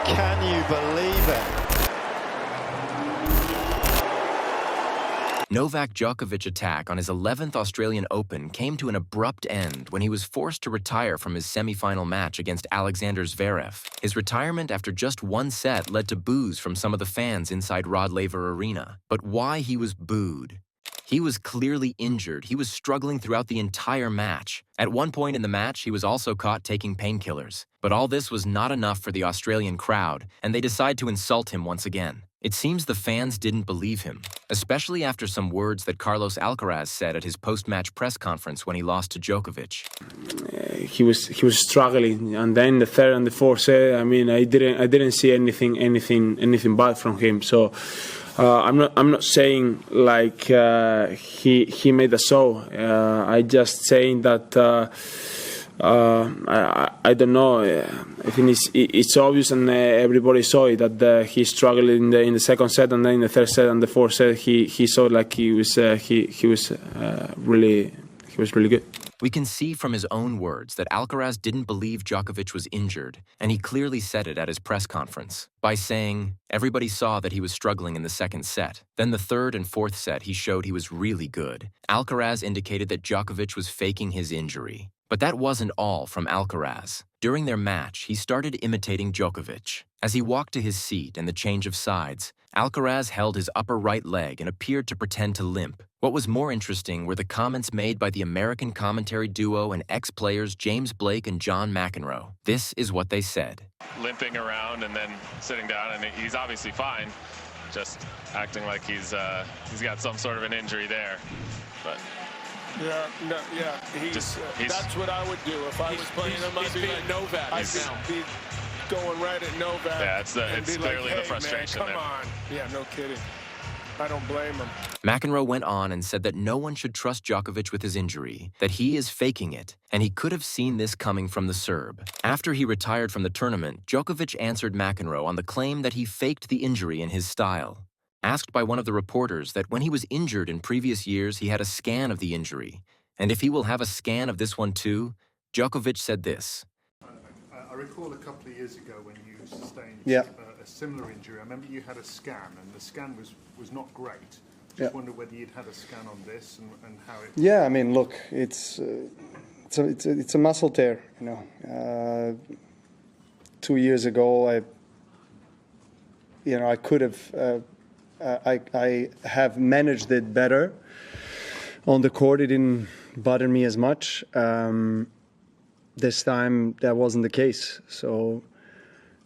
Can you believe it? Novak Djokovic's attack on his 11th Australian Open came to an abrupt end when he was forced to retire from his semi-final match against Alexander Zverev. His retirement after just one set led to boos from some of the fans inside Rod Laver Arena. But why he was booed? He was clearly injured. He was struggling throughout the entire match. At one point in the match, he was also caught taking painkillers. But all this was not enough for the Australian crowd, and they decide to insult him once again. It seems the fans didn't believe him, especially after some words that Carlos Alcaraz said at his post-match press conference when he lost to Djokovic. He was struggling, and then the third and the fourth set, I mean, I didn't see anything bad from him. So I'm not saying like he made a show. I just saying that I don't know. I think it's obvious, and everybody saw it, that he struggled in the second set, and then in the third set and the fourth set he saw like he was really good. We can see from his own words that Alcaraz didn't believe Djokovic was injured, and he clearly said it at his press conference by saying, everybody saw that he was struggling in the second set. Then the third and fourth set, he showed he was really good. Alcaraz indicated that Djokovic was faking his injury. But that wasn't all from Alcaraz. During their match, he started imitating Djokovic. As he walked to his seat and the change of sides, Alcaraz held his upper right leg and appeared to pretend to limp. What was more interesting were the comments made by the American commentary duo and ex-players James Blake and John McEnroe. This is what they said. Limping around and then sitting down, and he's obviously fine, just acting like he's got some sort of an injury there. But that's what I would do if I was playing him. I'd be like Novak. I'd be going right at Novak. Yeah, it's clearly like, the frustration man, come on. Yeah, no kidding. I don't blame him. McEnroe went on and said that no one should trust Djokovic with his injury, that he is faking it, and he could have seen this coming from the Serb. After he retired from the tournament, Djokovic answered McEnroe on the claim that he faked the injury in his style. Asked by one of the reporters that when he was injured in previous years, he had a scan of the injury, and if he will have a scan of this one too, Djokovic said this. I recall a couple of years ago when you sustained a similar injury. I remember you had a scan, and the scan was not great. Just wonder whether you'd had a scan on this and how it. Yeah, I mean, look, it's a muscle tear. You know, 2 years ago, I could have. I have managed it better on the court. It didn't bother me as much. This time that wasn't the case. So,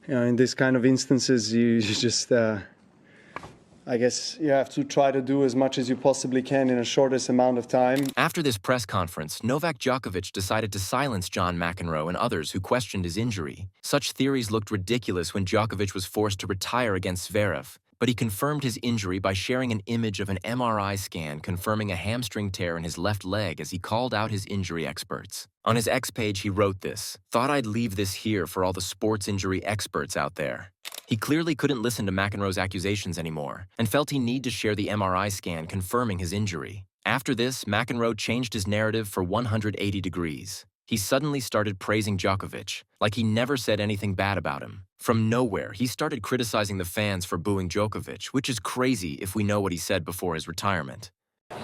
in this kind of instances, you just, I guess, you have to try to do as much as you possibly can in the shortest amount of time. After this press conference, Novak Djokovic decided to silence John McEnroe and others who questioned his injury. Such theories looked ridiculous when Djokovic was forced to retire against Zverev. But he confirmed his injury by sharing an image of an MRI scan confirming a hamstring tear in his left leg as he called out his injury experts. On his X page, he wrote this, "Thought I'd leave this here for all the sports injury experts out there." He clearly couldn't listen to McEnroe's accusations anymore and felt he needed to share the MRI scan confirming his injury. After this, McEnroe changed his narrative for 180 degrees. He suddenly started praising Djokovic, like he never said anything bad about him. From nowhere, he started criticizing the fans for booing Djokovic, which is crazy if we know what he said before his retirement.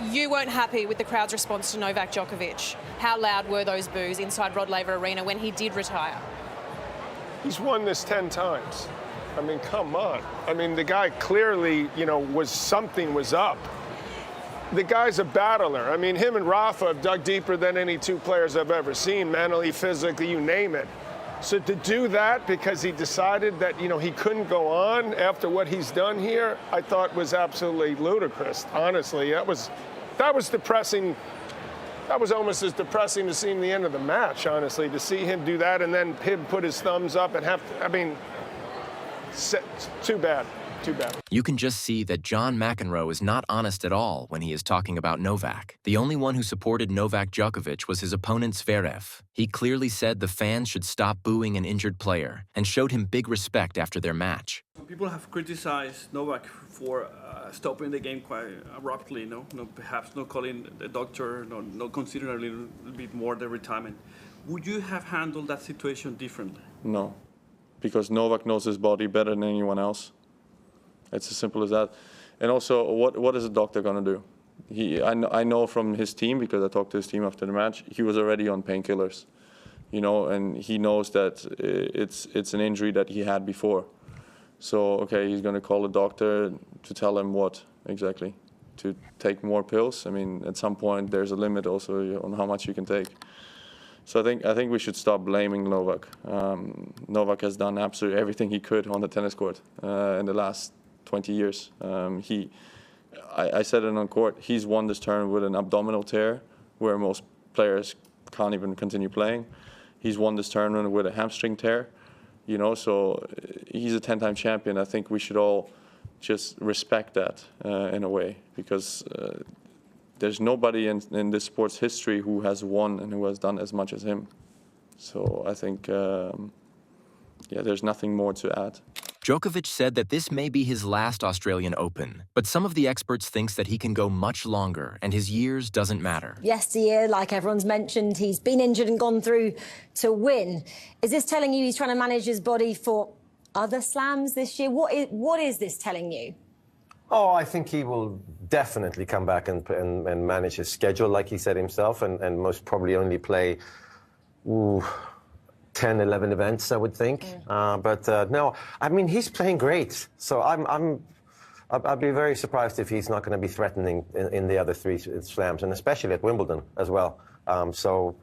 You weren't happy with the crowd's response to Novak Djokovic. How loud were those boos inside Rod Laver Arena when he did retire? He's won this 10 times. I mean, come on. I mean, the guy clearly, something was up. The guy's a battler. I mean, him and Rafa have dug deeper than any two players I've ever seen, mentally, physically, you name it. So to do that because he decided that, he couldn't go on after what he's done here, I thought was absolutely ludicrous, honestly. That was depressing. That was almost as depressing as seeing the end of the match, honestly, to see him do that and then him put his thumbs up and too bad. Too bad. You can just see that John McEnroe is not honest at all when he is talking about Novak. The only one who supported Novak Djokovic was his opponent Zverev. He clearly said the fans should stop booing an injured player and showed him big respect after their match. People have criticized Novak for stopping the game quite abruptly, perhaps not calling the doctor, not considering a little bit more the retirement. Would you have handled that situation differently? No. because Novak knows his body better than anyone else. It's as simple as that. And also, what is a doctor going to do? I know from his team, because I talked to his team after the match, he was already on painkillers, you know, and he knows that it's an injury that he had before. So, okay, he's going to call a doctor to tell him what exactly? To take more pills? I mean, at some point, there's a limit also on how much you can take. So I think we should stop blaming Novak. Novak has done absolutely everything he could on the tennis court in the last 20 years. I said it on court, he's won this tournament with an abdominal tear where most players can't even continue playing. He's won this tournament with a hamstring tear, you know, so he's a 10-time champion. I think we should all just respect that in a way, because there's nobody in this sport's history who has won and who has done as much as him. So I think, yeah, there's nothing more to add. Djokovic said that this may be his last Australian Open, but some of the experts think that he can go much longer and his years doesn't matter. Yesteryear, like everyone's mentioned, he's been injured and gone through to win. Is this telling you he's trying to manage his body for other slams this year? What is this telling you? Oh, I think he will definitely come back and manage his schedule, like he said himself, and most probably only play 10, 11 events, I would think. But no, I mean, he's playing great. So I'd be very surprised if he's not going to be threatening in the other 3 slams, and especially at Wimbledon as well. So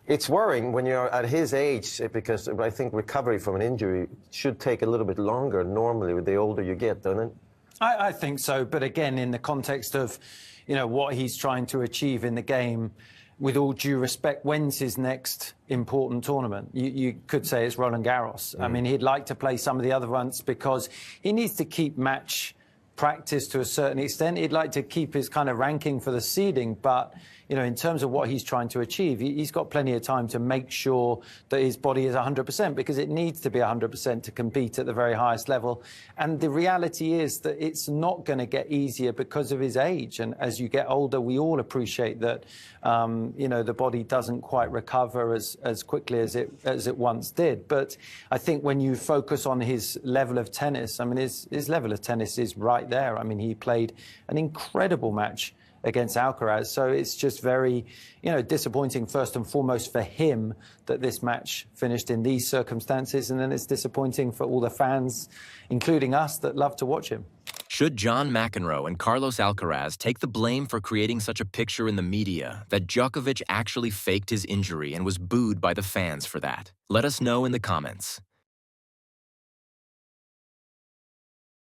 it's worrying when you're at his age, because I think recovery from an injury should take a little bit longer normally the older you get, doesn't it? I think so, but again, in the context of, you know, what he's trying to achieve in the game, with all due respect, when's his next important tournament? You could say it's Roland Garros. I mean, he'd like to play some of the other ones because he needs to keep match practice to a certain extent. He'd like to keep his kind of ranking for the seeding, but, you know, in terms of what he's trying to achieve, he's got plenty of time to make sure that his body is 100%, because it needs to be 100% to compete at the very highest level. And the reality is that it's not going to get easier because of his age. And as you get older, we all appreciate that, you know, the body doesn't quite recover as quickly as it once did. But I think when you focus on his level of tennis, I mean, his level of tennis is right there. I mean, he played an incredible match against Alcaraz. So it's just very, you know, disappointing first and foremost for him that this match finished in these circumstances, and then it's disappointing for all the fans, including us, that love to watch him. Should John McEnroe and Carlos Alcaraz take the blame for creating such a picture in the media that Djokovic actually faked his injury and was booed by the fans for that? Let us know in the comments.